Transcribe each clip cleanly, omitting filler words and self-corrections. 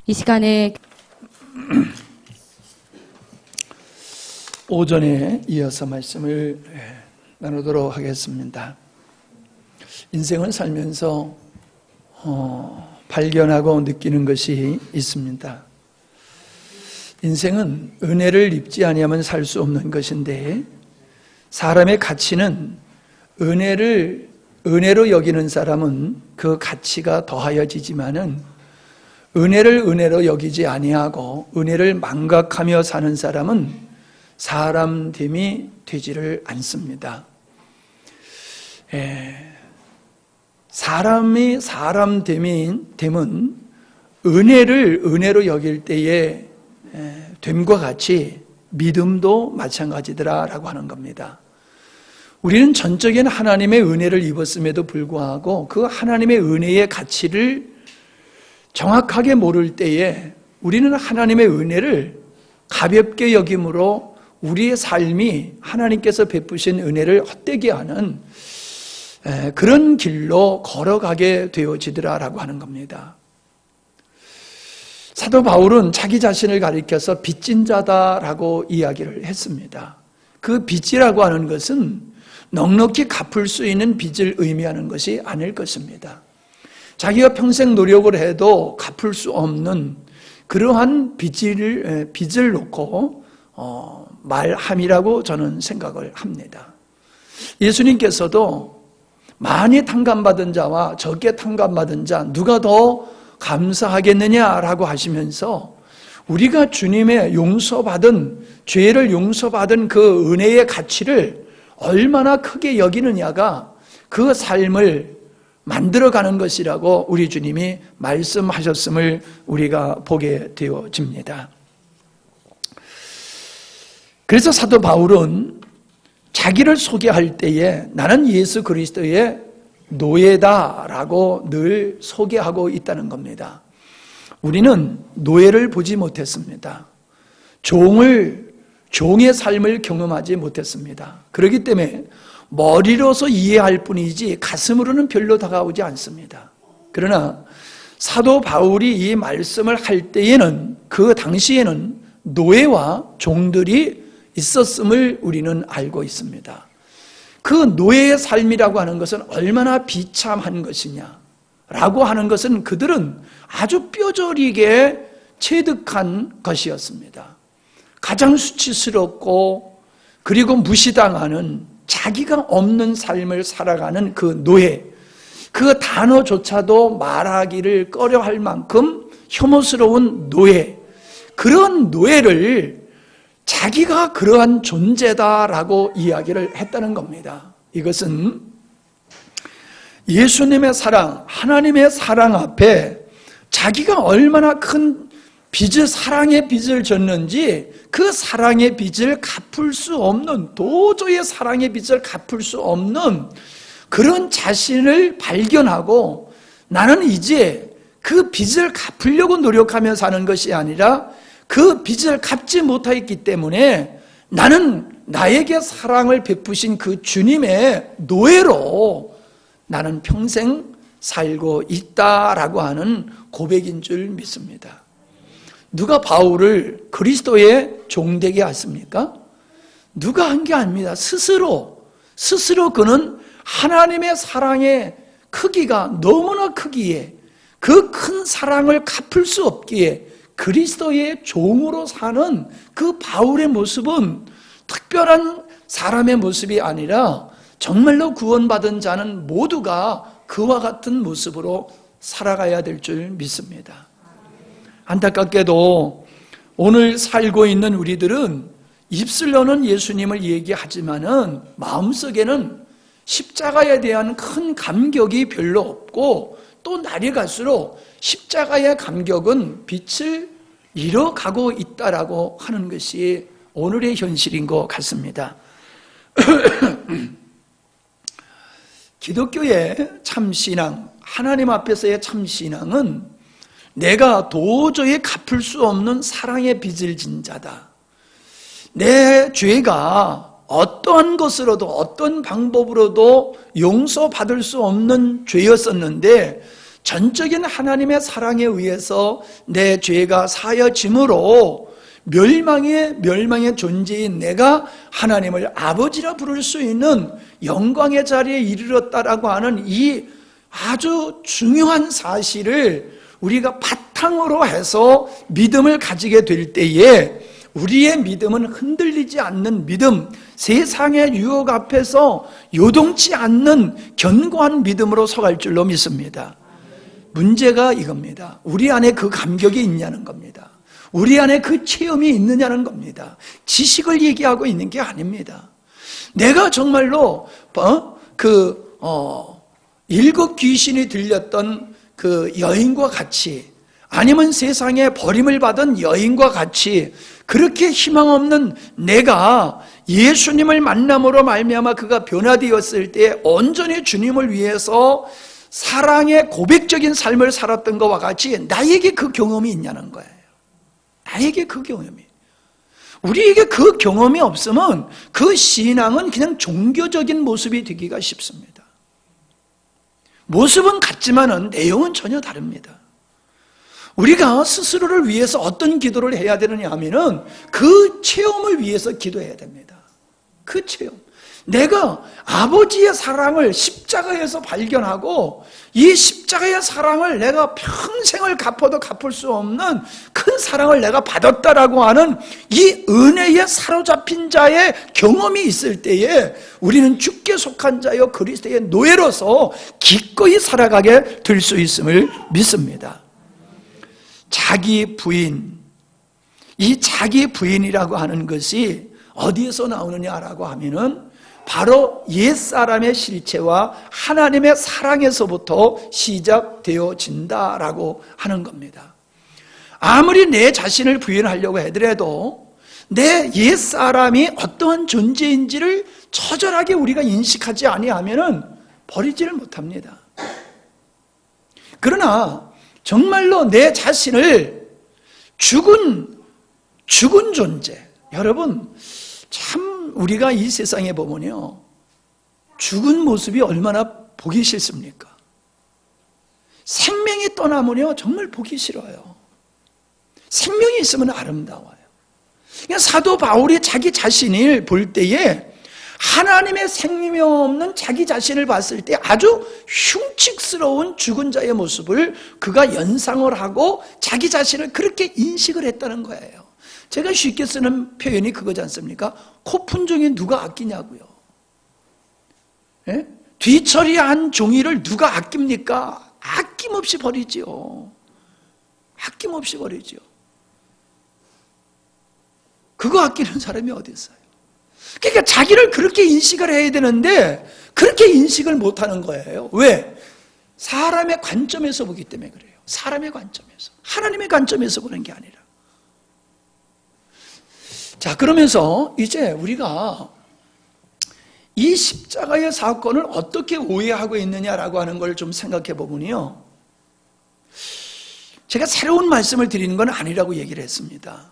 이 시간에 오전에 이어서 말씀을 나누도록 하겠습니다. 인생을 살면서 발견하고 느끼는 것이 있습니다. 인생은 은혜를 입지 아니하면 살 수 없는 것인데, 사람의 가치는 은혜로 여기는 사람은 그 가치가 더하여지지만은, 은혜를 은혜로 여기지 아니하고 은혜를 망각하며 사는 사람은 사람됨이 되지를 않습니다. 사람이 사람됨은 은혜를 은혜로 여길 때에 됨과 같이 믿음도 마찬가지더라라고 하는 겁니다. 우리는 전적인 하나님의 은혜를 입었음에도 불구하고 그 하나님의 은혜의 가치를 정확하게 모를 때에 우리는 하나님의 은혜를 가볍게 여김으로 우리의 삶이 하나님께서 베푸신 은혜를 헛되게 하는 그런 길로 걸어가게 되어지더라라고 하는 겁니다. 사도 바울은 자기 자신을 가리켜서 빚진 자다라고 이야기를 했습니다. 그 빚이라고 하는 것은 넉넉히 갚을 수 있는 빚을 의미하는 것이 아닐 것입니다. 자기가 평생 노력을 해도 갚을 수 없는 그러한 빚을 놓고 말함이라고 저는 생각을 합니다. 예수님께서도 많이 탕감받은 자와 적게 탕감받은 자 누가 더 감사하겠느냐라고 하시면서 우리가 주님의 죄를 용서받은 그 은혜의 가치를 얼마나 크게 여기느냐가 그 삶을 만들어가는 것이라고 우리 주님이 말씀하셨음을 우리가 보게 되어집니다. 그래서 사도 바울은 자기를 소개할 때에 나는 예수 그리스도의 노예다라고 늘 소개하고 있다는 겁니다. 우리는 노예를 보지 못했습니다. 종의 삶을 경험하지 못했습니다. 그렇기 때문에 머리로서 이해할 뿐이지 가슴으로는 별로 다가오지 않습니다. 그러나 사도 바울이 이 말씀을 할 때에는 그 당시에는 노예와 종들이 있었음을 우리는 알고 있습니다. 그 노예의 삶이라고 하는 것은 얼마나 비참한 것이냐라고 하는 것은 그들은 아주 뼈저리게 체득한 것이었습니다. 가장 수치스럽고 그리고 무시당하는 자기가 없는 삶을 살아가는 그 노예, 그 단어조차도 말하기를 꺼려할 만큼 혐오스러운 노예, 그런 노예를 자기가 그러한 존재다라고 이야기를 했다는 겁니다. 이것은 예수님의 사랑, 하나님의 사랑 앞에 자기가 얼마나 큰 사랑의 빚을 졌는지 그 사랑의 빚을 갚을 수 없는, 도저히 사랑의 빚을 갚을 수 없는 그런 자신을 발견하고 나는 이제 그 빚을 갚으려고 노력하며 사는 것이 아니라 그 빚을 갚지 못하였기 때문에 나는 나에게 사랑을 베푸신 그 주님의 노예로 나는 평생 살고 있다라고 하는 고백인 줄 믿습니다. 누가 바울을 그리스도의 종되게 했습니까? 누가 한 게 아닙니다. 스스로 그는 하나님의 사랑의 크기가 너무나 크기에 그 큰 사랑을 갚을 수 없기에 그리스도의 종으로 사는 그 바울의 모습은 특별한 사람의 모습이 아니라 정말로 구원받은 자는 모두가 그와 같은 모습으로 살아가야 될 줄 믿습니다. 안타깝게도 오늘 살고 있는 우리들은 입술로는 예수님을 얘기하지만은 마음속에는 십자가에 대한 큰 감격이 별로 없고 또 날이 갈수록 십자가의 감격은 빛을 잃어가고 있다라고 하는 것이 오늘의 현실인 것 같습니다. 기독교의 참신앙, 하나님 앞에서의 참신앙은 내가 도저히 갚을 수 없는 사랑의 빚을 진 자다. 내 죄가 어떠한 것으로도 어떤 방법으로도 용서받을 수 없는 죄였었는데 전적인 하나님의 사랑에 의해서 내 죄가 사여짐으로 멸망의 존재인 내가 하나님을 아버지라 부를 수 있는 영광의 자리에 이르렀다라고 하는 이 아주 중요한 사실을 우리가 바탕으로 해서 믿음을 가지게 될 때에 우리의 믿음은 흔들리지 않는 믿음, 세상의 유혹 앞에서 요동치 않는 견고한 믿음으로 서갈 줄로 믿습니다. 문제가 이겁니다. 우리 안에 그 감격이 있냐는 겁니다. 우리 안에 그 체험이 있느냐는 겁니다. 지식을 얘기하고 있는 게 아닙니다. 내가 정말로 일곱 귀신이 들렸던 그 여인과 같이, 아니면 세상에 버림을 받은 여인과 같이 그렇게 희망 없는 내가 예수님을 만남으로 말미암아 그가 변화되었을 때 온전히 주님을 위해서 사랑의 고백적인 삶을 살았던 것과 같이 나에게 그 경험이 있냐는 거예요. 나에게 그 경험이. 우리에게 그 경험이 없으면 그 신앙은 그냥 종교적인 모습이 되기가 쉽습니다. 모습은 같지만은 내용은 전혀 다릅니다. 우리가 스스로를 위해서 어떤 기도를 해야 되느냐 하면은 그 체험을 위해서 기도해야 됩니다. 그 체험. 내가 아버지의 사랑을 십자가에서 발견하고 이 십자가의 사랑을 내가 평생을 갚아도 갚을 수 없는 큰 사랑을 내가 받았다라고 하는 이 은혜에 사로잡힌 자의 경험이 있을 때에 우리는 주께 속한 자여 그리스도의 노예로서 기꺼이 살아가게 될 수 있음을 믿습니다. 자기 부인, 이 자기 부인이라고 하는 것이 어디에서 나오느냐라고 하면은 바로 옛사람의 실체와 하나님의 사랑에서부터 시작되어진다라고 하는 겁니다. 아무리 내 자신을 부인하려고 하더라도 내 옛사람이 어떠한 존재인지를 처절하게 우리가 인식하지 아니하면은 버리지를 못합니다. 그러나 정말로 내 자신을 죽은 존재, 여러분 참 우리가 이 세상에 보면요, 죽은 모습이 얼마나 보기 싫습니까? 생명이 떠나면요 정말 보기 싫어요. 생명이 있으면 아름다워요. 그러니까 사도 바울이 자기 자신을 볼 때에 하나님의 생명 없는 자기 자신을 봤을 때 아주 흉측스러운 죽은 자의 모습을 그가 연상을 하고 자기 자신을 그렇게 인식을 했다는 거예요. 제가 쉽게 쓰는 표현이 그거지 않습니까? 코푼종이 누가 아끼냐고요. 예? 뒤처리한 종이를 누가 아낍니까? 아낌없이 버리지요. 아낌없이 버리죠. 그거 아끼는 사람이 어디 있어요? 그러니까 자기를 그렇게 인식을 해야 되는데 그렇게 인식을 못하는 거예요. 왜? 사람의 관점에서 보기 때문에 그래요. 사람의 관점에서. 하나님의 관점에서 보는 게 아니라. 자, 그러면서 이제 우리가 이 십자가의 사건을 어떻게 오해하고 있느냐라고 하는 걸 좀 생각해 보면요, 제가 새로운 말씀을 드리는 건 아니라고 얘기를 했습니다.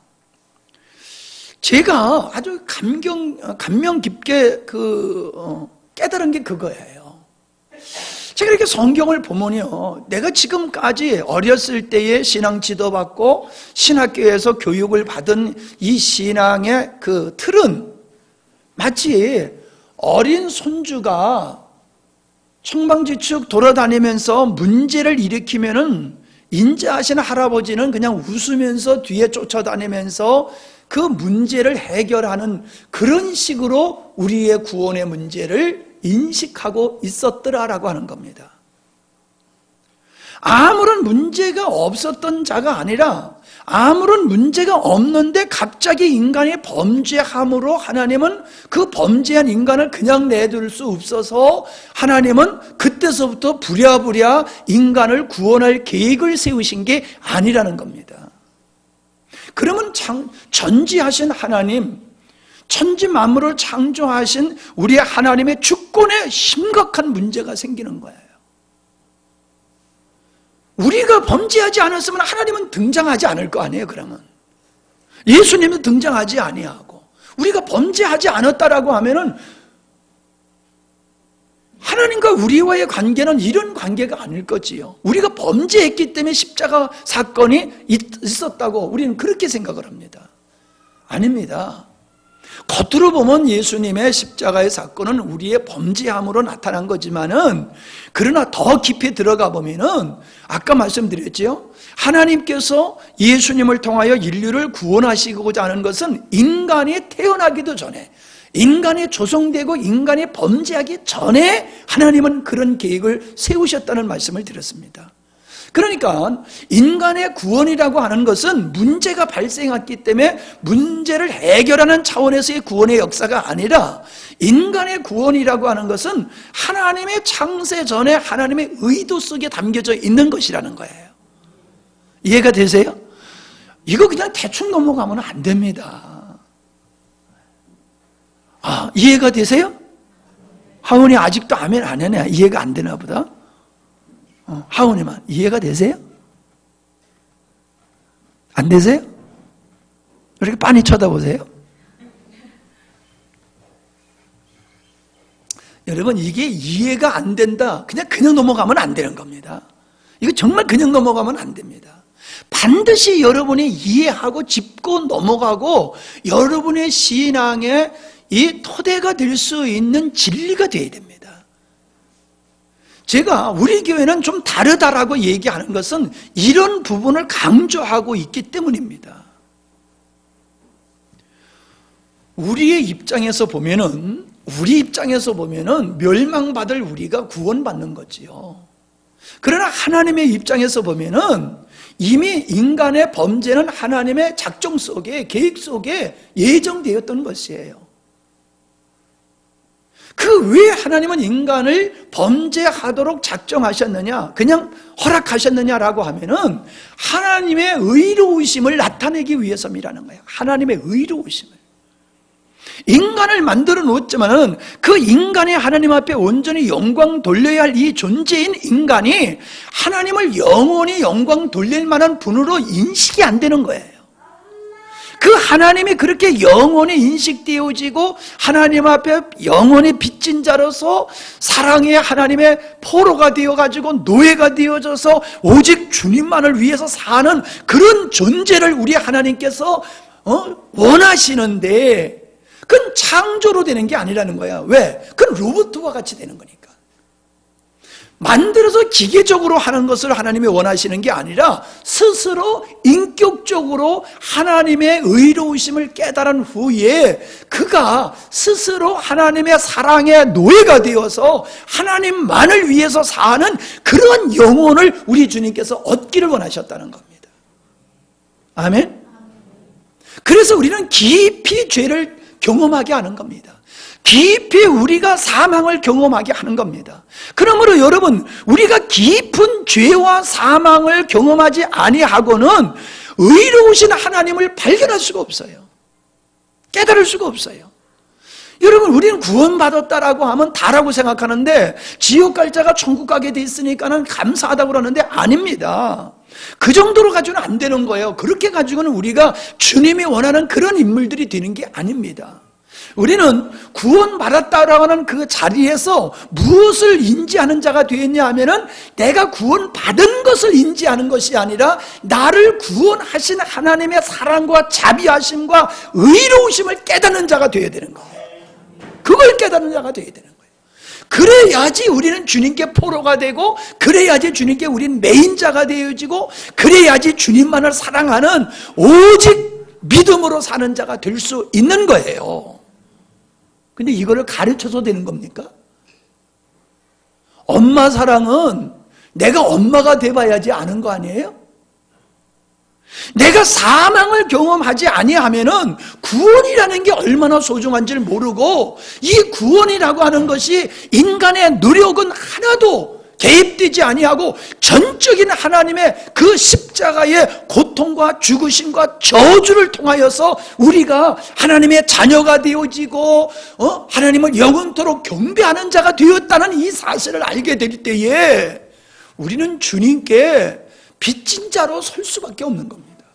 제가 아주 감명 깊게 깨달은 게 그거예요. 제가 이렇게 성경을 보면요, 내가 지금까지 어렸을 때에 신앙 지도받고 신학교에서 교육을 받은 이 신앙의 그 틀은 마치 어린 손주가 청방지축 돌아다니면서 문제를 일으키면은 인자하신 할아버지는 그냥 웃으면서 뒤에 쫓아다니면서 그 문제를 해결하는 그런 식으로 우리의 구원의 문제를 인식하고 있었더라라고 하는 겁니다. 아무런 문제가 없었던 자가 아니라 아무런 문제가 없는데 갑자기 인간이 범죄함으로 하나님은 그 범죄한 인간을 그냥 내둘 수 없어서 하나님은 그때서부터 부랴부랴 인간을 구원할 계획을 세우신 게 아니라는 겁니다. 그러면 전지하신 하나님, 천지 만물을 창조하신 우리 하나님의 주권에 심각한 문제가 생기는 거예요. 우리가 범죄하지 않았으면 하나님은 등장하지 않을 거 아니에요. 그러면 예수님은 등장하지 아니하고 우리가 범죄하지 않았다라고 하면은 하나님과 우리와의 관계는 이런 관계가 아닐 거지요. 우리가 범죄했기 때문에 십자가 사건이 있었다고 우리는 그렇게 생각을 합니다. 아닙니다. 겉으로 보면 예수님의 십자가의 사건은 우리의 범죄함으로 나타난 거지만은, 그러나 더 깊이 들어가 보면은 아까 말씀드렸죠. 하나님께서 예수님을 통하여 인류를 구원하시고자 하는 것은 인간이 태어나기도 전에, 인간이 조성되고 인간이 범죄하기 전에 하나님은 그런 계획을 세우셨다는 말씀을 드렸습니다. 그러니까 인간의 구원이라고 하는 것은 문제가 발생했기 때문에 문제를 해결하는 차원에서의 구원의 역사가 아니라, 인간의 구원이라고 하는 것은 하나님의 창세 전에 하나님의 의도 속에 담겨져 있는 것이라는 거예요. 이해가 되세요? 이거 그냥 대충 넘어가면 안 됩니다. 이해가 되세요? 하원이 아직도 아멘 안 하네. 이해가 안 되나 보다. 하원이만 이해가 되세요? 안 되세요? 이렇게 빤히 쳐다보세요. 여러분, 이게 이해가 안 된다, 그냥 넘어가면 안 되는 겁니다. 이거 정말 그냥 넘어가면 안 됩니다. 반드시 여러분이 이해하고 짚고 넘어가고 여러분의 신앙의 이 토대가 될 수 있는 진리가 되어야 됩니다. 제가 우리 교회는 좀 다르다라고 얘기하는 것은 이런 부분을 강조하고 있기 때문입니다. 우리 입장에서 보면은 멸망받을 우리가 구원받는 거지요. 그러나 하나님의 입장에서 보면은 이미 인간의 범죄는 하나님의 작정 속에, 계획 속에 예정되었던 것이에요. 왜 하나님은 인간을 범죄하도록 작정하셨느냐, 그냥 허락하셨느냐라고 하면은 하나님의 의로우심을 나타내기 위해서이라는 거예요. 하나님의 의로우심을. 인간을 만들어 놓았지만은 그 인간이 하나님 앞에 온전히 영광 돌려야 할 이 존재인 인간이 하나님을 영원히 영광 돌릴 만한 분으로 인식이 안 되는 거예요. 그 하나님이 그렇게 영원히 인식되어지고 하나님 앞에 영원히 빚진 자로서 사랑의 하나님의 포로가 되어가지고 노예가 되어져서 오직 주님만을 위해서 사는 그런 존재를 우리 하나님께서 원하시는데, 그건 창조로 되는 게 아니라는 거야. 왜? 그건 로봇과 같이 되는 거니까. 만들어서 기계적으로 하는 것을 하나님이 원하시는 게 아니라 스스로 인격적으로 하나님의 의로우심을 깨달은 후에 그가 스스로 하나님의 사랑의 노예가 되어서 하나님만을 위해서 사는 그런 영혼을 우리 주님께서 얻기를 원하셨다는 겁니다. 아멘? 그래서 우리는 깊이 죄를 경험하게 하는 겁니다. 깊이 우리가 사망을 경험하게 하는 겁니다. 그러므로 여러분, 우리가 깊은 죄와 사망을 경험하지 아니하고는 의로우신 하나님을 발견할 수가 없어요. 깨달을 수가 없어요. 여러분, 우리는 구원받았다라고 하면 다라고 생각하는데, 지옥 갈 자가 천국 가게 돼 있으니까는 감사하다고 그러는데 아닙니다. 그 정도로 가지고는 안 되는 거예요. 그렇게 가지고는 우리가 주님이 원하는 그런 인물들이 되는 게 아닙니다. 우리는 구원받았다라고 하는 그 자리에서 무엇을 인지하는 자가 되었냐 하면은 내가 구원받은 것을 인지하는 것이 아니라 나를 구원하신 하나님의 사랑과 자비하심과 의로우심을 깨닫는 자가 되어야 되는 거예요. 그걸 깨닫는 자가 되어야 되는 거예요. 그래야지 우리는 주님께 포로가 되고, 그래야지 주님께 우리는 메인자가 되어지고, 그래야지 주님만을 사랑하는 오직 믿음으로 사는 자가 될 수 있는 거예요. 근데 이거를 가르쳐서 되는 겁니까? 엄마 사랑은 내가 엄마가 돼봐야지 아는 거 아니에요? 내가 사망을 경험하지 아니하면은 구원이라는 게 얼마나 소중한지를 모르고, 이 구원이라고 하는 것이 인간의 노력은 하나도 개입되지 아니하고 전적인 하나님의 그 십자가의 고통과 죽으심과 저주를 통하여서 우리가 하나님의 자녀가 되어지고 하나님을 영원토록 경배하는 자가 되었다는 이 사실을 알게 될 때에 우리는 주님께 빚진 자로 설 수밖에 없는 겁니다.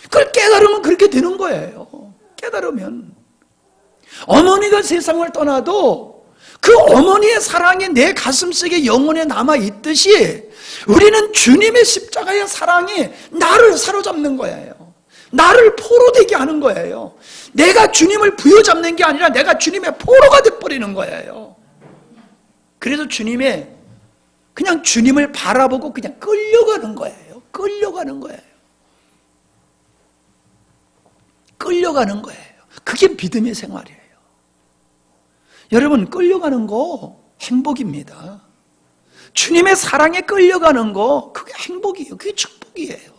그걸 깨달으면 그렇게 되는 거예요. 깨달으면 어머니가 세상을 떠나도 그 어머니의 사랑이 내 가슴속에 영혼에 남아있듯이 우리는 주님의 십자가의 사랑이 나를 사로잡는 거예요. 나를 포로 되게 하는 거예요. 내가 주님을 부여잡는 게 아니라 내가 주님의 포로가 돼버리는 거예요. 그래서 그냥 주님을 바라보고 그냥 끌려가는 거예요. 끌려가는 거예요. 끌려가는 거예요. 그게 믿음의 생활이에요. 여러분, 끌려가는 거 행복입니다. 주님의 사랑에 끌려가는 거, 그게 행복이에요. 그게 축복이에요.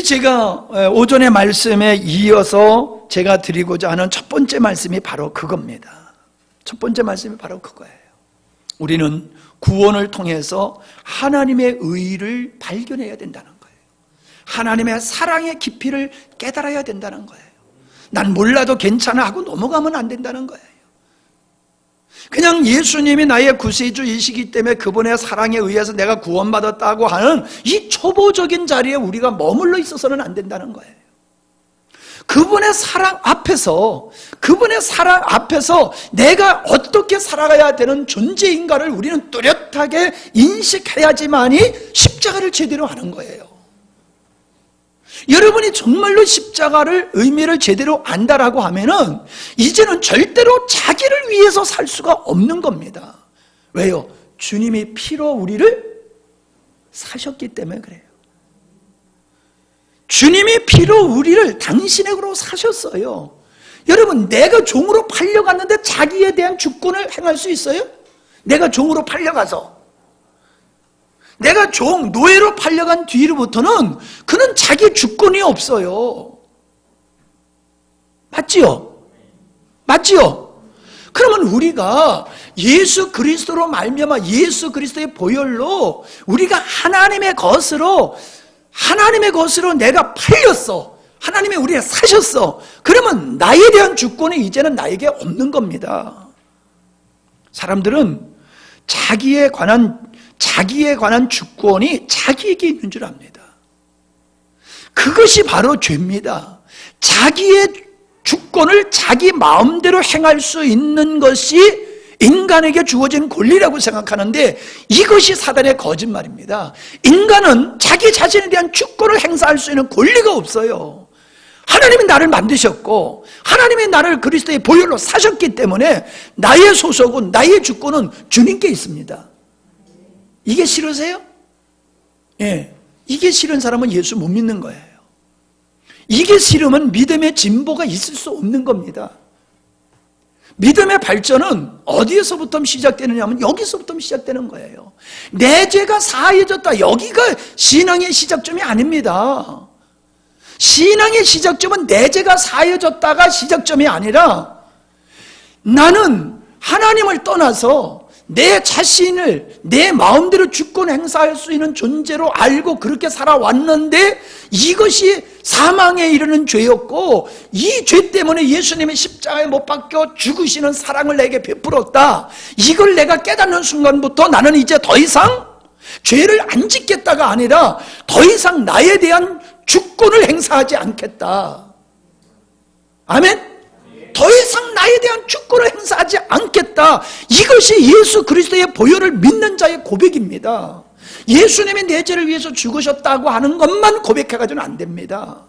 제가 오전의 말씀에 이어서 제가 드리고자 하는 첫 번째 말씀이 바로 그겁니다. 첫 번째 말씀이 바로 그거예요. 우리는 구원을 통해서 하나님의 의를 발견해야 된다는 거예요. 하나님의 사랑의 깊이를 깨달아야 된다는 거예요. 난 몰라도 괜찮아 하고 넘어가면 안 된다는 거예요. 그냥 예수님이 나의 구세주이시기 때문에 그분의 사랑에 의해서 내가 구원받았다고 하는 이 초보적인 자리에 우리가 머물러 있어서는 안 된다는 거예요. 그분의 사랑 앞에서 내가 어떻게 살아가야 되는 존재인가를 우리는 뚜렷하게 인식해야지만이 십자가를 제대로 하는 거예요. 여러분이 정말로 십자가를 의미를 제대로 안다라고 하면은 이제는 절대로 자기를 위해서 살 수가 없는 겁니다. 왜요? 주님이 피로 우리를 사셨기 때문에 그래요. 주님이 피로 우리를 당신에게로 사셨어요. 여러분, 내가 종으로 팔려갔는데 자기에 대한 주권을 행할 수 있어요? 내가 종으로 팔려가서 내가 노예로 팔려간 뒤로부터는 그는 자기 주권이 없어요. 맞지요? 맞지요? 그러면 우리가 예수 그리스도로 말미암아 예수 그리스도의 보혈로 우리가 하나님의 것으로 내가 팔렸어. 하나님이 우리를 사셨어. 그러면 나에 대한 주권이 이제는 나에게 없는 겁니다. 사람들은 자기에 관한 주권이 자기에게 있는 줄 압니다. 그것이 바로 죄입니다. 자기의 주권을 자기 마음대로 행할 수 있는 것이 인간에게 주어진 권리라고 생각하는데 이것이 사단의 거짓말입니다. 인간은 자기 자신에 대한 주권을 행사할 수 있는 권리가 없어요. 하나님이 나를 만드셨고 하나님이 나를 그리스도의 보혈로 사셨기 때문에 나의 소속은, 나의 주권은 주님께 있습니다. 이게 싫으세요? 예, 이게 싫은 사람은 예수 못 믿는 거예요. 이게 싫으면 믿음의 진보가 있을 수 없는 겁니다. 믿음의 발전은 어디에서부터 시작되느냐 하면 여기서부터 시작되는 거예요. 내 죄가 사해졌다. 여기가 신앙의 시작점이 아닙니다. 신앙의 시작점은 내 죄가 사해졌다가 시작점이 아니라 나는 하나님을 떠나서 내 자신을 내 마음대로 주권 행사할 수 있는 존재로 알고 그렇게 살아왔는데 이것이 사망에 이르는 죄였고 이 죄 때문에 예수님이 십자가에 못 박혀 죽으시는 사랑을 내게 베풀었다. 이걸 내가 깨닫는 순간부터 나는 이제 더 이상 죄를 안 짓겠다가 아니라 더 이상 나에 대한 주권을 행사하지 않겠다. 아멘? 더 이상 나에 대한 주권을 행사하지 않겠다. 이것이 예수 그리스도의 보혈을 믿는 자의 고백입니다. 예수님이 내 죄를 위해서 죽으셨다고 하는 것만 고백해가지고는 안 됩니다.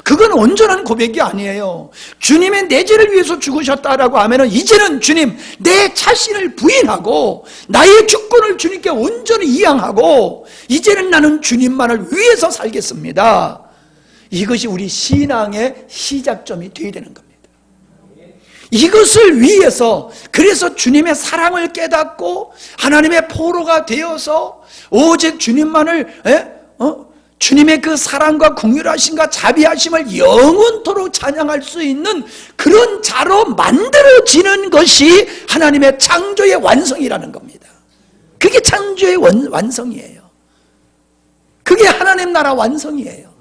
그건 온전한 고백이 아니에요. 주님의 내 죄를 위해서 죽으셨다라고 하면은 이제는 주님 내 자신을 부인하고 나의 주권을 주님께 온전히 이양하고 이제는 나는 주님만을 위해서 살겠습니다. 이것이 우리 신앙의 시작점이 되어야 되는 겁니다. 이것을 위해서 그래서 주님의 사랑을 깨닫고 하나님의 포로가 되어서 오직 주님만을 주님의 그 사랑과 긍휼하심과 자비하심을 영원토록 찬양할 수 있는 그런 자로 만들어지는 것이 하나님의 창조의 완성이라는 겁니다. 그게 창조의 완성이에요. 그게 하나님 나라 완성이에요.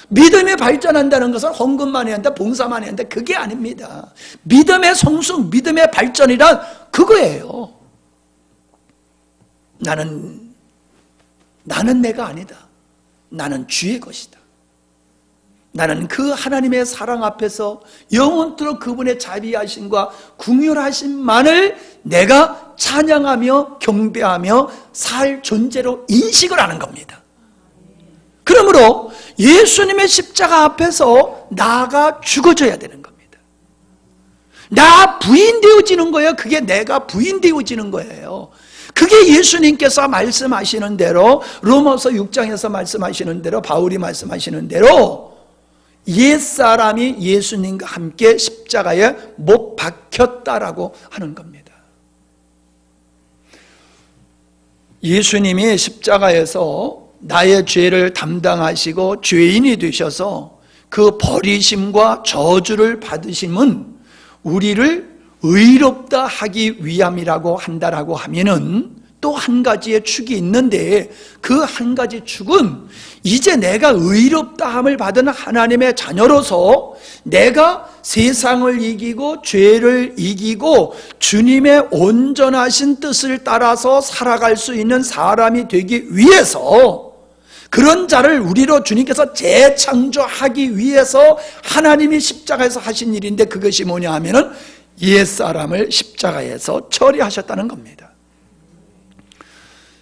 믿음이 발전한다는 것은 헌금만 해야 한다, 봉사만 해야 한다, 그게 아닙니다. 믿음의 성숙, 믿음의 발전이란 그거예요. 나는 내가 아니다. 나는 주의 것이다. 나는 그 하나님의 사랑 앞에서 영원토록 그분의 자비하심과 궁휼하심만을 내가 찬양하며 경배하며 살 존재로 인식을 하는 겁니다. 그러므로 예수님의 십자가 앞에서 나가 죽어져야 되는 겁니다. 나 부인되어지는 거예요. 그게 내가 부인되어지는 거예요. 그게 예수님께서 말씀하시는 대로, 로마서 6장에서 말씀하시는 대로, 바울이 말씀하시는 대로 옛사람이 예수님과 함께 십자가에 못 박혔다라고 하는 겁니다. 예수님이 십자가에서 나의 죄를 담당하시고 죄인이 되셔서 그 버리심과 저주를 받으심은 우리를 의롭다 하기 위함이라고 한다라고 하면은 또 한 가지의 축이 있는데, 그 한 가지 축은 이제 내가 의롭다함을 받은 하나님의 자녀로서 내가 세상을 이기고 죄를 이기고 주님의 온전하신 뜻을 따라서 살아갈 수 있는 사람이 되기 위해서, 그런 자를 우리로 주님께서 재창조하기 위해서 하나님이 십자가에서 하신 일인데, 그것이 뭐냐 하면은 옛사람을 십자가에서 처리하셨다는 겁니다.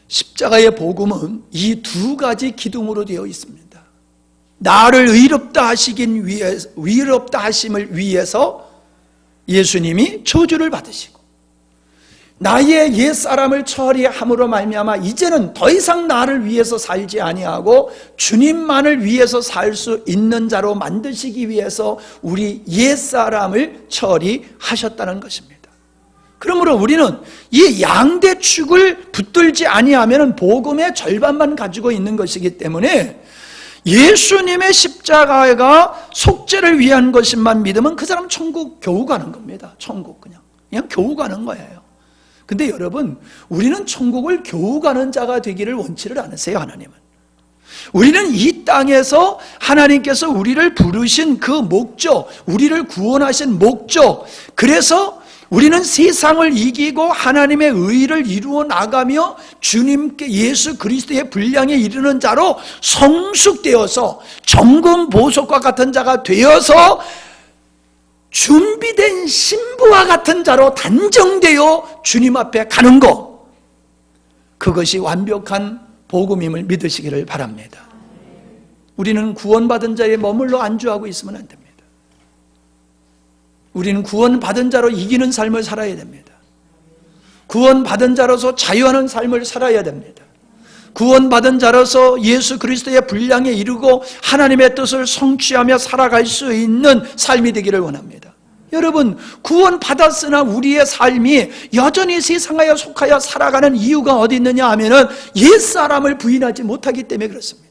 십자가의 복음은 이 두 가지 기둥으로 되어 있습니다. 나를 의롭다 하심을 위해서 예수님이 저주를 받으시고, 나의 옛사람을 처리함으로 말미암아 이제는 더 이상 나를 위해서 살지 아니하고 주님만을 위해서 살 수 있는 자로 만드시기 위해서 우리 옛사람을 처리하셨다는 것입니다. 그러므로 우리는 이 양대축을 붙들지 아니하면 복음의 절반만 가지고 있는 것이기 때문에, 예수님의 십자가가 속죄를 위한 것만 믿으면 그 사람 천국 겨우 가는 겁니다. 천국 그냥 겨우 가는 거예요. 근데 여러분, 우리는 천국을 겨우 가는 자가 되기를 원치를 않으세요. 하나님은 우리는 이 땅에서 하나님께서 우리를 부르신 그 목적, 우리를 구원하신 목적, 그래서 우리는 세상을 이기고 하나님의 의를 이루어 나가며 주님께 예수 그리스도의 분량에 이르는 자로 성숙되어서 정금 보석과 같은 자가 되어서 준비된 신부와 같은 자로 단정되어 주님 앞에 가는 것, 그것이 완벽한 복음임을 믿으시기를 바랍니다. 우리는 구원받은 자에 머물러 안주하고 있으면 안 됩니다. 우리는 구원받은 자로 이기는 삶을 살아야 됩니다. 구원받은 자로서 자유하는 삶을 살아야 됩니다. 구원받은 자로서 예수 그리스도의 분량에 이르고 하나님의 뜻을 성취하며 살아갈 수 있는 삶이 되기를 원합니다. 여러분, 구원받았으나 우리의 삶이 여전히 세상에 속하여 살아가는 이유가 어디 있느냐 하면은 옛사람을 부인하지 못하기 때문에 그렇습니다.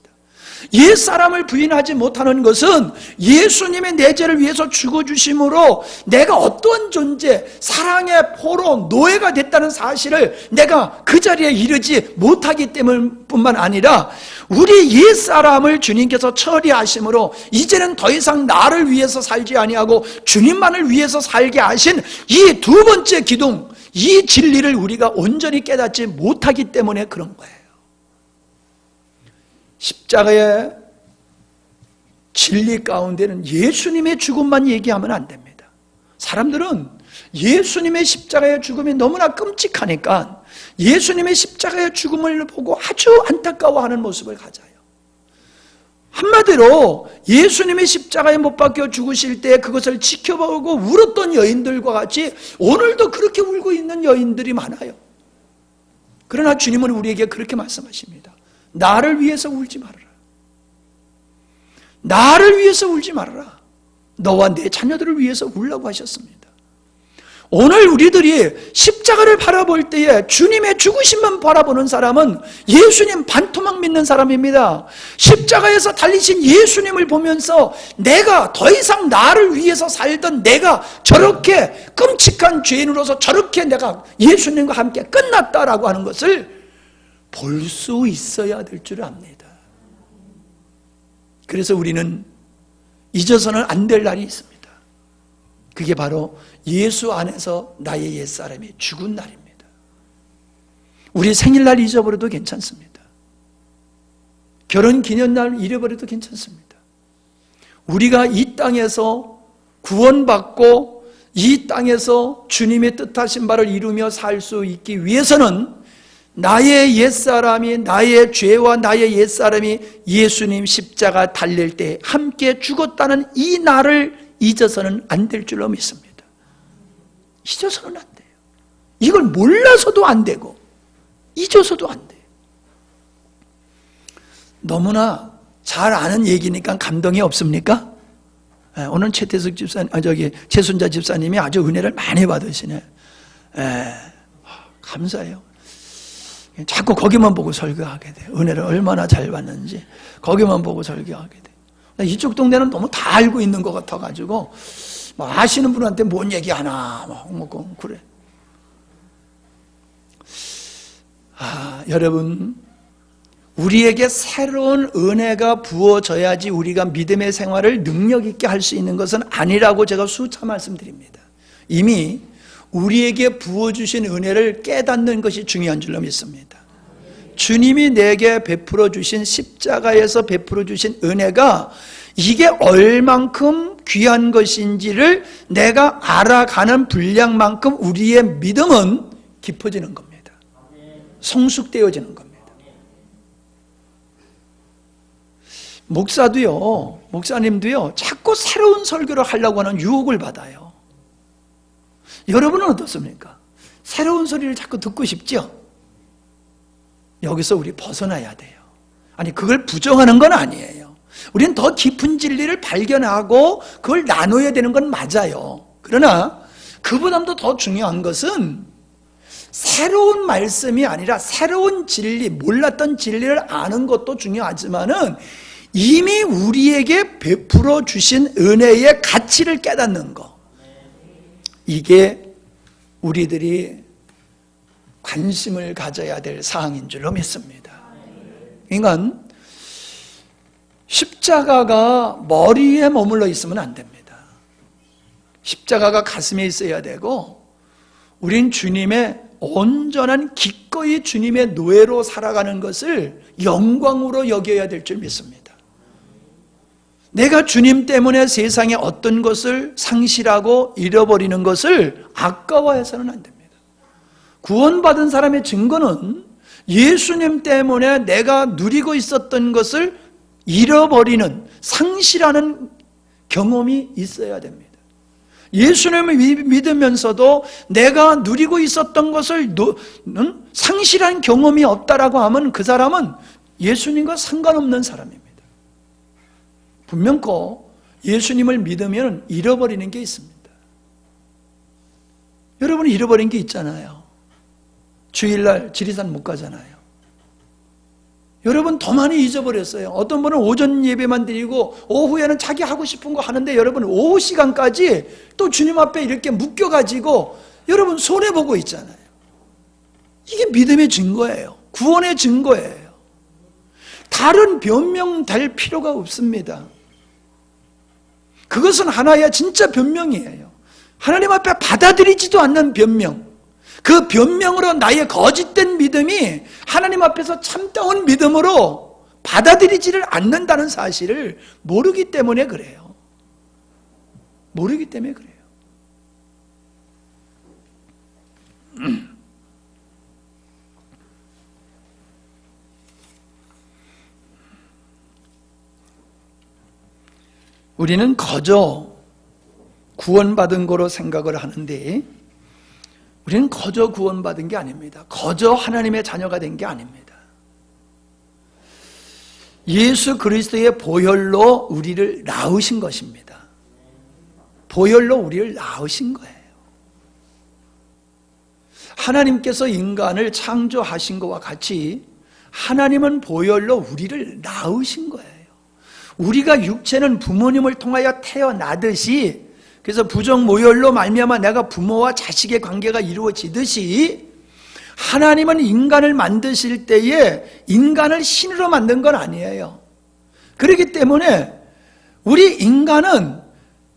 옛사람을 부인하지 못하는 것은 예수님의 내 죄를 위해서 죽어주심으로 내가 어떤 존재, 사랑의 포로 노예가 됐다는 사실을 내가 그 자리에 이르지 못하기 때문뿐만 아니라, 우리 옛사람을 주님께서 처리하심으로 이제는 더 이상 나를 위해서 살지 아니하고 주님만을 위해서 살게 하신 이 두 번째 기둥, 이 진리를 우리가 온전히 깨닫지 못하기 때문에 그런 거예요. 십자가의 진리 가운데는 예수님의 죽음만 얘기하면 안 됩니다. 사람들은 예수님의 십자가의 죽음이 너무나 끔찍하니까 예수님의 십자가의 죽음을 보고 아주 안타까워하는 모습을 가져요. 한마디로 예수님의 십자가에 못 박혀 죽으실 때 그것을 지켜보고 울었던 여인들과 같이 오늘도 그렇게 울고 있는 여인들이 많아요. 그러나 주님은 우리에게 그렇게 말씀하십니다. 나를 위해서 울지 말아라. 나를 위해서 울지 말아라. 너와 내 자녀들을 위해서 울라고 하셨습니다. 오늘 우리들이 십자가를 바라볼 때에 주님의 죽으심만 바라보는 사람은 예수님 반토막 믿는 사람입니다. 십자가에서 달리신 예수님을 보면서 내가 더 이상 나를 위해서 살던 내가 저렇게 끔찍한 죄인으로서 저렇게 내가 예수님과 함께 끝났다라고 하는 것을 볼 수 있어야 될 줄 압니다. 그래서 우리는 잊어서는 안 될 날이 있습니다. 그게 바로 예수 안에서 나의 옛사람이 죽은 날입니다. 우리 생일날 잊어버려도 괜찮습니다. 결혼기념날 잃어버려도 괜찮습니다. 우리가 이 땅에서 구원받고 이 땅에서 주님의 뜻하신 바를 이루며 살 수 있기 위해서는 나의 옛사람이, 나의 죄와 나의 옛사람이 예수님 십자가 달릴 때 함께 죽었다는 이 날을 잊어서는 안 될 줄로 믿습니다. 잊어서는 안 돼요. 이걸 몰라서도 안 되고 잊어서도 안 돼요. 너무나 잘 아는 얘기니까 감동이 없습니까? 오늘 최태석 집사님, 최순자 집사님이 아주 은혜를 많이 받으시네. 감사해요. 자꾸 거기만 보고 설교하게 돼요. 은혜를 얼마나 잘 받는지 거기만 보고 설교하게 돼요. 이쪽 동네는 너무 다 알고 있는 것 같아가지고 아시는 분한테 뭔 얘기하나 막 그래. 여러분, 우리에게 새로운 은혜가 부어져야지 우리가 믿음의 생활을 능력 있게 할 수 있는 것은 아니라고 제가 수차 말씀드립니다. 이미 우리에게 부어주신 은혜를 깨닫는 것이 중요한 줄로 믿습니다. 주님이 내게 베풀어 주신 십자가에서 베풀어 주신 은혜가 이게 얼만큼 귀한 것인지를 내가 알아가는 분량만큼 우리의 믿음은 깊어지는 겁니다. 성숙되어지는 겁니다. 목사님도요, 자꾸 새로운 설교를 하려고 하는 유혹을 받아요. 여러분은 어떻습니까? 새로운 소리를 자꾸 듣고 싶죠? 여기서 우리 벗어나야 돼요. 아니, 그걸 부정하는 건 아니에요. 우리는 더 깊은 진리를 발견하고 그걸 나눠야 되는 건 맞아요. 그러나 그보다도 더 중요한 것은 새로운 말씀이 아니라 새로운 진리, 몰랐던 진리를 아는 것도 중요하지만은 이미 우리에게 베풀어 주신 은혜의 가치를 깨닫는 것, 이게 우리들이 관심을 가져야 될 사항인 줄로 믿습니다. 그러니까 십자가가 머리에 머물러 있으면 안 됩니다. 십자가가 가슴에 있어야 되고, 우린 주님의 온전한 기꺼이 주님의 노예로 살아가는 것을 영광으로 여겨야 될 줄 믿습니다. 내가 주님 때문에 세상에 어떤 것을 상실하고 잃어버리는 것을 아까워해서는 안 됩니다. 구원받은 사람의 증거는 예수님 때문에 내가 누리고 있었던 것을 잃어버리는, 상실하는 경험이 있어야 됩니다. 예수님을 믿으면서도 내가 누리고 있었던 것을 상실한 경험이 없다라고 하면 그 사람은 예수님과 상관없는 사람입니다. 분명코 예수님을 믿으면 잃어버리는 게 있습니다. 여러분, 잃어버린 게 있잖아요. 주일날 지리산 못 가잖아요. 여러분, 더 많이 잊어버렸어요. 어떤 분은 오전 예배만 드리고 오후에는 자기 하고 싶은 거 하는데 여러분 오후 시간까지 또 주님 앞에 이렇게 묶여가지고 여러분 손해보고 있잖아요. 이게 믿음의 증거예요. 구원의 증거예요. 다른 변명 될 필요가 없습니다. 그것은 하나의 진짜 변명이에요. 하나님 앞에 받아들이지도 않는 변명, 그 변명으로 나의 거짓된 믿음이 하나님 앞에서 참다운 믿음으로 받아들이지를 않는다는 사실을 모르기 때문에 그래요. 모르기 때문에 그래요. 우리는 거저 구원받은 거로 생각을 하는데, 우리는 거저 구원받은 게 아닙니다. 거저 하나님의 자녀가 된 게 아닙니다. 예수 그리스도의 보혈로 우리를 낳으신 것입니다. 보혈로 우리를 낳으신 거예요. 하나님께서 인간을 창조하신 것과 같이 하나님은 보혈로 우리를 낳으신 거예요. 우리가 육체는 부모님을 통하여 태어나듯이, 그래서 부정모혈로 말미암아 내가 부모와 자식의 관계가 이루어지듯이, 하나님은 인간을 만드실 때에 인간을 신으로 만든 건 아니에요. 그렇기 때문에 우리 인간은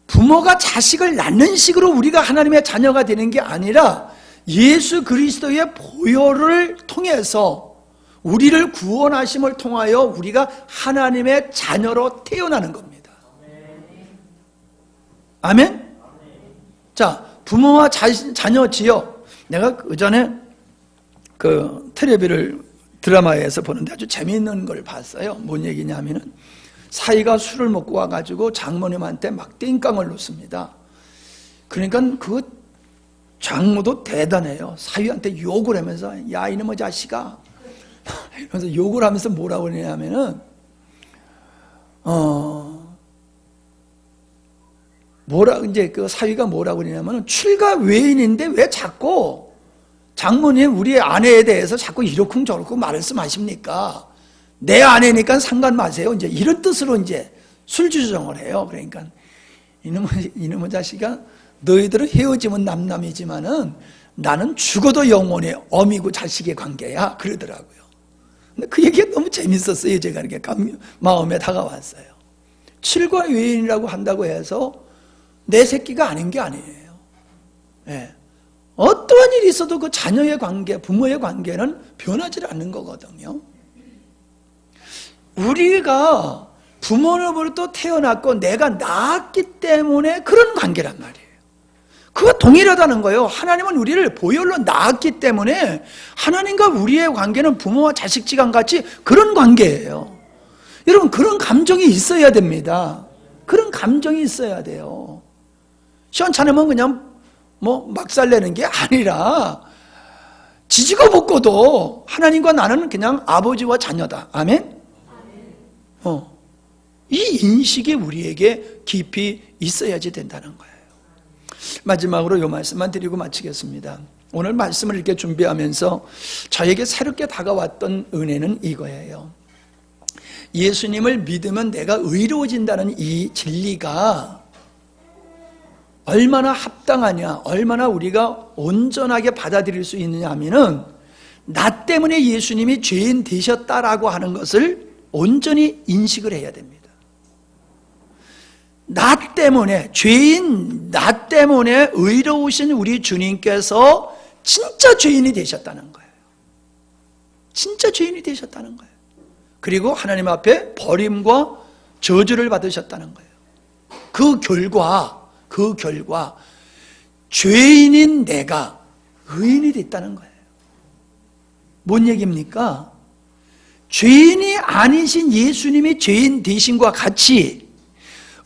부모가 자식을 낳는 식으로 우리가 하나님의 자녀가 되는 게 아니라 예수 그리스도의 보혈을 통해서 우리를 구원하심을 통하여 우리가 하나님의 자녀로 태어나는 겁니다. 아멘? 자, 부모와 자녀 지역. 내가 그전에 그 텔레비를 드라마에서 보는데 아주 재미있는 걸 봤어요. 뭔 얘기냐면은 사위가 술을 먹고 와가지고 장모님한테 막 땡깡을 놓습니다. 그러니까 그 장모도 대단해요. 사위한테 욕을 하면서 야 이놈의 자식아 이러면서 욕을 하면서 뭐라고 그러냐면은 이제 그 사위가 뭐라고 그러냐면은 출가 외인인데 왜 자꾸 장모님 우리 아내에 대해서 자꾸 이러쿵저러쿵 말씀하십니까? 내 아내니까 상관 마세요. 이제 이런 뜻으로 이제 술주정을 해요. 그러니까 이놈의 자식아 너희들은 헤어지면 남남이지만은 나는 죽어도 영원히 어미고 자식의 관계야. 그러더라고요. 근데 그 얘기가 너무 재밌었어요. 제가 이렇게 마음에 다가왔어요. 칠과 외인이라고 한다고 해서 내 새끼가 아닌 게 아니에요. 네. 어떠한 일이 있어도 그 자녀의 관계, 부모의 관계는 변하지 않는 거거든요. 우리가 부모로부터 태어났고 내가 낳았기 때문에 그런 관계란 말이에요. 그거 동일하다는 거예요. 하나님은 우리를 보혈로 낳았기 때문에 하나님과 우리의 관계는 부모와 자식지간 같이 그런 관계예요. 여러분 그런 감정이 있어야 됩니다. 그런 감정이 있어야 돼요. 시원찮으면 그냥 막살내는 게 아니라 지지고 볶고도 하나님과 나는 그냥 아버지와 자녀다. 아멘? 이 인식이 우리에게 깊이 있어야지 된다는 거예요. 마지막으로 이 말씀만 드리고 마치겠습니다. 오늘 말씀을 이렇게 준비하면서 저에게 새롭게 다가왔던 은혜는 이거예요. 예수님을 믿으면 내가 의로워진다는 이 진리가 얼마나 합당하냐, 얼마나 우리가 온전하게 받아들일 수 있느냐 하면은 나 때문에 예수님이 죄인 되셨다라고 하는 것을 온전히 인식을 해야 됩니다. 나 때문에, 죄인 나 때문에 의로우신 우리 주님께서 진짜 죄인이 되셨다는 거예요. 진짜 죄인이 되셨다는 거예요. 그리고 하나님 앞에 버림과 저주를 받으셨다는 거예요. 그 결과 죄인인 내가 의인이 됐다는 거예요. 뭔 얘기입니까? 죄인이 아니신 예수님이 죄인 되신과 같이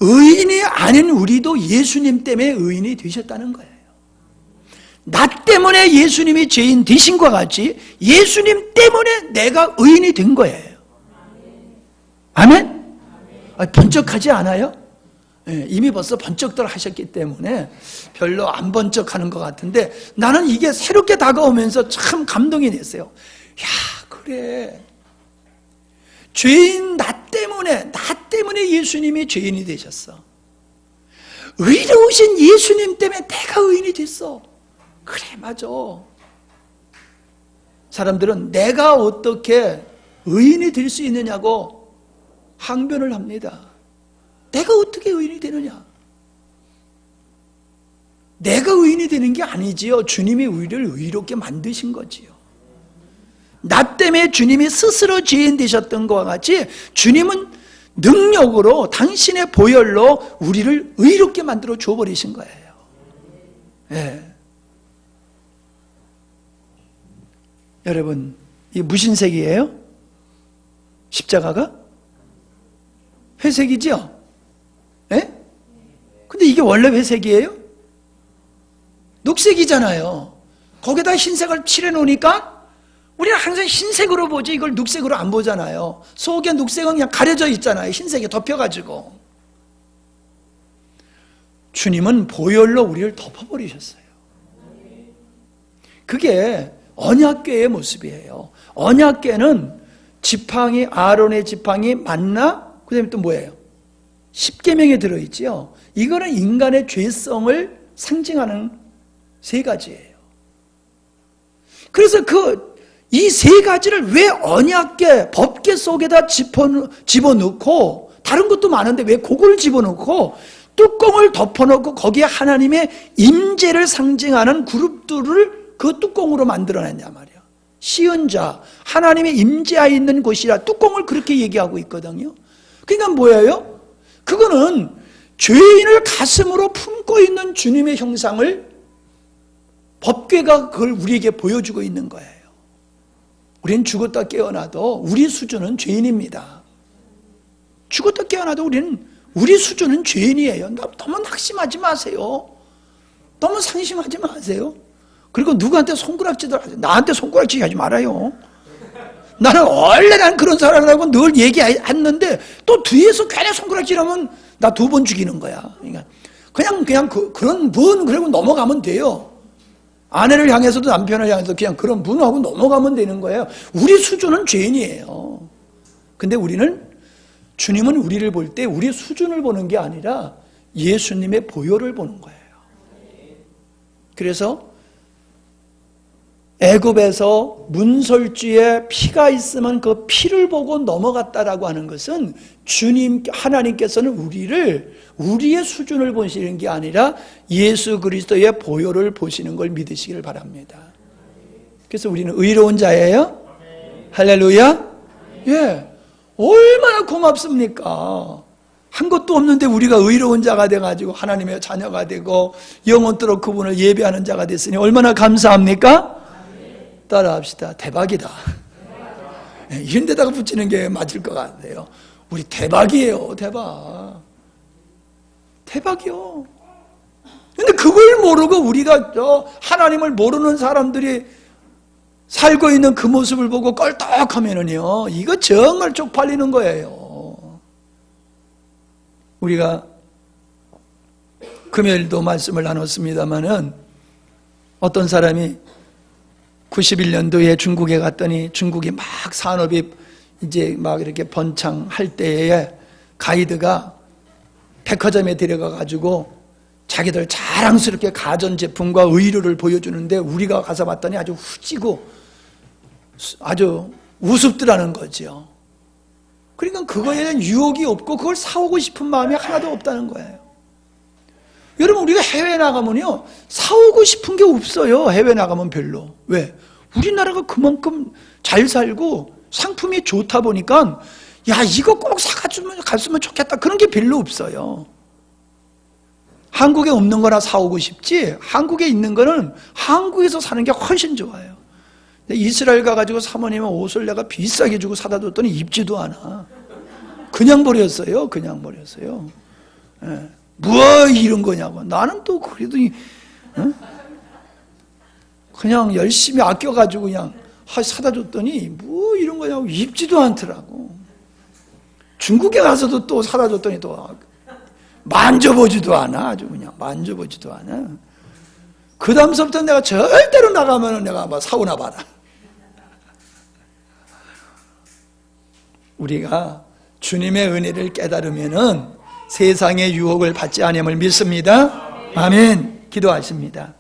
의인이 아닌 우리도 예수님 때문에 의인이 되셨다는 거예요. 나 때문에 예수님이 죄인 되신과 같이 예수님 때문에 내가 의인이 된 거예요. 아멘? 번쩍하지 않아요? 이미 벌써 번쩍들 하셨기 때문에 별로 안 번쩍하는 것 같은데 나는 이게 새롭게 다가오면서 참 감동이 됐어요. 야, 그래. 죄인 나 때문에 예수님이 죄인이 되셨어. 의로우신 예수님 때문에 내가 의인이 됐어. 그래, 맞아. 사람들은 내가 어떻게 의인이 될 수 있느냐고 항변을 합니다. 내가 어떻게 의인이 되느냐? 내가 의인이 되는 게 아니지요. 주님이 우리를 의롭게 만드신 거지요. 나 때문에 주님이 스스로 죄인 되셨던 것과 같이 주님은 능력으로 당신의 보혈로 우리를 의롭게 만들어 줘버리신 거예요. 네. 여러분, 이게 무신색이에요? 십자가가? 회색이죠? 예? 근데 이게 원래 회색이에요? 녹색이잖아요. 거기다 흰색을 칠해 놓으니까 우리는 항상 흰색으로 보지 이걸 녹색으로 안 보잖아요. 속에 녹색은 그냥 가려져 있잖아요. 흰색에 덮여가지고. 주님은 보혈로 우리를 덮어버리셨어요. 그게 언약궤의 모습이에요. 언약궤는 지팡이, 아론의 지팡이, 만나, 그 다음에 또 뭐예요? 십계명에 들어있지요. 이거는 인간의 죄성을 상징하는 세 가지예요. 그래서 이 세 가지를 왜 언약궤, 법궤 속에다 집어넣고 다른 것도 많은데 왜 그걸 집어넣고 뚜껑을 덮어놓고 거기에 하나님의 임재를 상징하는 그룹들을 그 뚜껑으로 만들어냈냐 말이야. 시은자, 하나님의 임재하에 있는 곳이라 뚜껑을 그렇게 얘기하고 있거든요. 그러니까 뭐예요? 그거는 죄인을 가슴으로 품고 있는 주님의 형상을 법궤가 그걸 우리에게 보여주고 있는 거예요. 우리는 죽었다 깨어나도 우리 수준은 죄인입니다. 죽었다 깨어나도 우리 수준은 죄인이에요. 너무 낙심하지 마세요. 너무 상심하지 마세요. 그리고 누구한테 손가락질을 하세요. 나한테 손가락질 하지 말아요. 나는 원래 난 그런 사람이라고 늘 얘기했는데 또 뒤에서 괜히 손가락질하면 나 2번 죽이는 거야. 그냥 그런 분 그리고 넘어가면 돼요. 아내를 향해서도 남편을 향해서 그냥 그런 분하고 넘어가면 되는 거예요. 우리 수준은 죄인이에요. 근데 주님은 우리를 볼 때 우리 수준을 보는 게 아니라 예수님의 보혈을 보는 거예요. 그래서 애굽에서 문설주에 피가 있으면 그 피를 보고 넘어갔다라고 하는 것은 하나님께서는 우리의 수준을 보시는 게 아니라 예수 그리스도의 보혈을 보시는 걸 믿으시기를 바랍니다. 그래서 우리는 의로운 자예요? 할렐루야? 예. 얼마나 고맙습니까? 한 것도 없는데 우리가 의로운 자가 돼가지고 하나님의 자녀가 되고 영원토록 그분을 예배하는 자가 됐으니 얼마나 감사합니까? 따라합시다. 대박이다. 이런 데다가 붙이는 게 맞을 것 같아요. 우리 대박이에요. 대박이요. 근데 그걸 모르고 우리가 하나님을 모르는 사람들이 살고 있는 그 모습을 보고 껄떡하면은요, 이거 정말 쪽팔리는 거예요. 우리가 금요일도 말씀을 나눴습니다마는 어떤 사람이 91년도에 중국에 갔더니 중국이 막 산업이 이제 막 이렇게 번창할 때에 가이드가 백화점에 데려가가지고 자기들 자랑스럽게 가전제품과 의류를 보여주는데 우리가 가서 봤더니 아주 후지고 아주 우습더라는 거죠. 그러니까 그거에 대한 유혹이 없고 그걸 사오고 싶은 마음이 하나도 없다는 거예요. 여러분, 우리가 해외에 나가면요, 사오고 싶은 게 없어요. 해외 나가면 별로. 왜? 우리나라가 그만큼 잘 살고 상품이 좋다 보니까 야, 이거 꼭 갔으면 좋겠다, 그런 게 별로 없어요. 한국에 없는 거나 사오고 싶지, 한국에 있는 거는 한국에서 사는 게 훨씬 좋아요. 이스라엘 가가지고 사모님은 옷을 내가 비싸게 주고 사다 줬더니 입지도 않아. 그냥 버렸어요. 예. 뭐 이런 거냐고. 나는 또 그래도 그냥 열심히 아껴가지고 그냥 사다 줬더니 뭐 이런 거냐고 입지도 않더라고. 중국에 가서도 또 사다 줬더니 또 만져보지도 않아. 아주 그냥 만져보지도 않아. 그 다음서부터 내가 절대로 나가면 내가 막 사오나 봐라. 우리가 주님의 은혜를 깨달으면은 세상의 유혹을 받지 않음을 믿습니다. 아멘. 기도하십니다.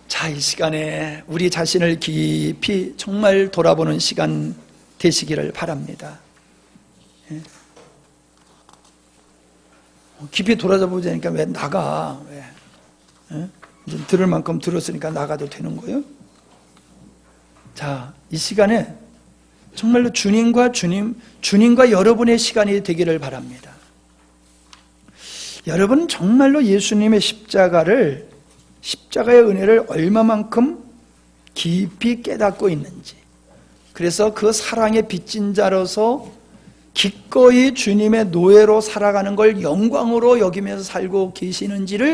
자, 이 시간에 우리 자신을 깊이 정말 돌아보는 시간 되시기를 바랍니다. 깊이 돌아보자니까 왜 나가? 왜? 이제 들을 만큼 들었으니까 나가도 되는 거예요? 자, 이 시간에 정말로 주님과 여러분의 시간이 되기를 바랍니다. 여러분은 정말로 예수님의 십자가의 은혜를 얼마만큼 깊이 깨닫고 있는지, 그래서 그 사랑의 빚진 자로서 기꺼이 주님의 노예로 살아가는 걸 영광으로 여기면서 살고 계시는지를